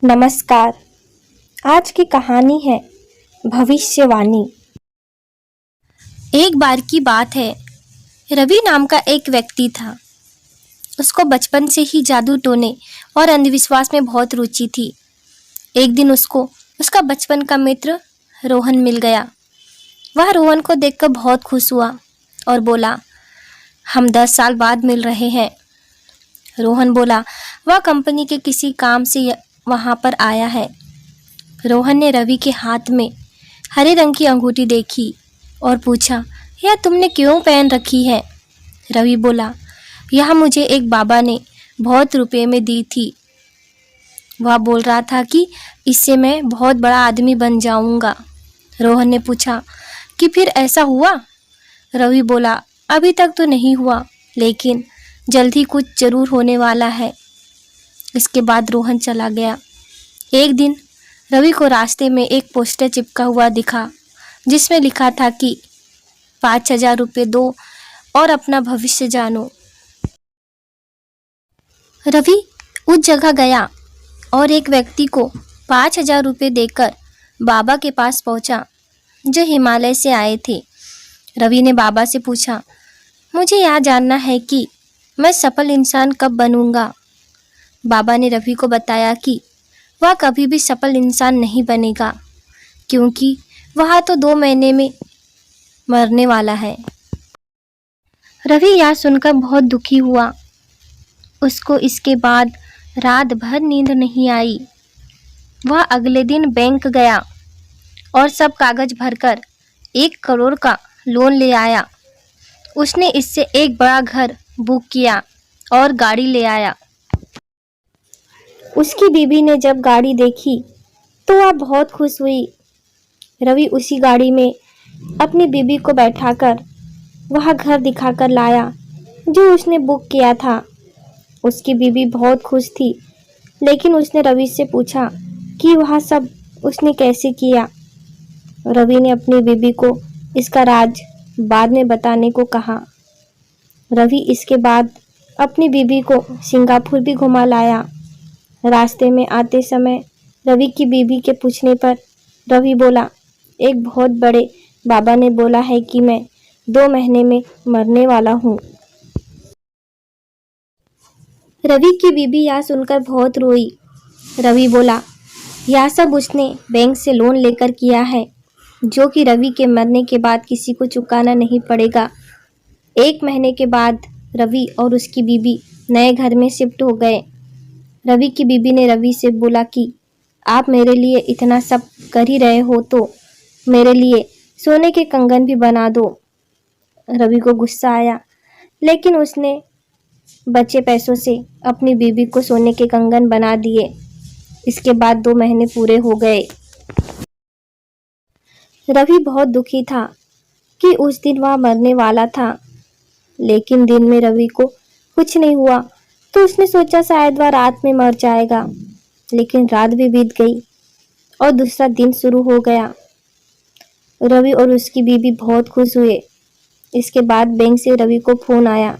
नमस्कार। आज की कहानी है भविष्यवाणी। एक बार की बात है, रवि नाम का एक व्यक्ति था। उसको बचपन से ही जादू टोने और अंधविश्वास में बहुत रुचि थी। एक दिन उसको उसका बचपन का मित्र रोहन मिल गया। वह रोहन को देखकर बहुत खुश हुआ और बोला, हम 10 साल बाद मिल रहे हैं। रोहन बोला, वह कंपनी के किसी काम से वहां पर आया है। रोहन ने रवि के हाथ में हरे रंग की अंगूठी देखी और पूछा, यह तुमने क्यों पहन रखी है? रवि बोला, यह मुझे एक बाबा ने बहुत रुपए में दी थी। वह बोल रहा था कि इससे मैं बहुत बड़ा आदमी बन जाऊंगा। रोहन ने पूछा कि फिर ऐसा हुआ? रवि बोला, अभी तक तो नहीं हुआ, लेकिन जल्द ही कुछ जरूर होने वाला है। इसके बाद रोहन चला गया। एक दिन रवि को रास्ते में एक पोस्टर चिपका हुआ दिखा, जिसमें लिखा था कि 5,000 रुपये दो और अपना भविष्य जानो। रवि उस जगह गया और एक व्यक्ति को 5,000 रुपये देकर बाबा के पास पहुंचा, जो हिमालय से आए थे। रवि ने बाबा से पूछा, मुझे यह जानना है कि मैं सफल इंसान कब बनूंगा। बाबा ने रवि को बताया कि वह कभी भी सफल इंसान नहीं बनेगा, क्योंकि वह तो 2 महीने में मरने वाला है। रवि यह सुनकर बहुत दुखी हुआ। उसको इसके बाद रात भर नींद नहीं आई। वह अगले दिन बैंक गया और सब कागज भरकर 1 करोड़ का लोन ले आया। उसने इससे एक बड़ा घर बुक किया और गाड़ी ले आया। उसकी बीवी ने जब गाड़ी देखी तो वह बहुत खुश हुई। रवि उसी गाड़ी में अपनी बीवी को बैठाकर वह घर दिखाकर लाया जो उसने बुक किया था। उसकी बीवी बहुत खुश थी, लेकिन उसने रवि से पूछा कि वह सब उसने कैसे किया। रवि ने अपनी बीवी को इसका राज बाद में बताने को कहा। रवि इसके बाद अपनी बीवी को सिंगापुर भी घुमा लाया। रास्ते में आते समय रवि की बीवी के पूछने पर रवि बोला, एक बहुत बड़े बाबा ने बोला है कि मैं 2 महीने में मरने वाला हूँ। रवि की बीवी यह सुनकर बहुत रोई। रवि बोला, यह सब उसने बैंक से लोन लेकर किया है, जो कि रवि के मरने के बाद किसी को चुकाना नहीं पड़ेगा। 1 महीने के बाद रवि और उसकी बीवी नए घर में शिफ्ट हो गए। रवि की बीवी ने रवि से बोला कि आप मेरे लिए इतना सब कर ही रहे हो तो मेरे लिए सोने के कंगन भी बना दो। रवि को गुस्सा आया, लेकिन उसने बचे पैसों से अपनी बीवी को सोने के कंगन बना दिए। इसके बाद 2 महीने पूरे हो गए। रवि बहुत दुखी था कि उस दिन वह मरने वाला था, लेकिन दिन में रवि को कुछ नहीं हुआ तो उसने सोचा शायद वह रात में मर जाएगा। लेकिन रात भी बीत गई और दूसरा दिन शुरू हो गया। रवि और उसकी बीवी बहुत खुश हुए। इसके बाद बैंक से रवि को फोन आया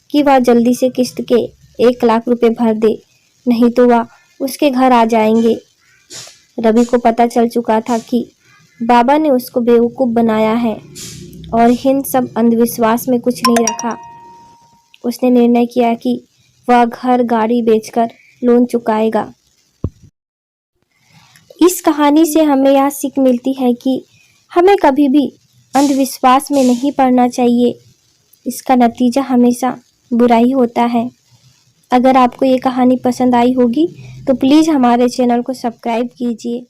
कि वह जल्दी से किस्त के 1 लाख रुपए भर दे, नहीं तो वह उसके घर आ जाएंगे। रवि को पता चल चुका था कि बाबा ने उसको बेवकूफ़ बनाया है और इन सब अंधविश्वास में कुछ नहीं रखा। उसने निर्णय किया कि वह घर गाड़ी बेचकर लोन चुकाएगा। इस कहानी से हमें यह सीख मिलती है कि हमें कभी भी अंधविश्वास में नहीं पड़ना चाहिए। इसका नतीजा हमेशा बुरा ही होता है। अगर आपको ये कहानी पसंद आई होगी तो प्लीज़ हमारे चैनल को सब्सक्राइब कीजिए।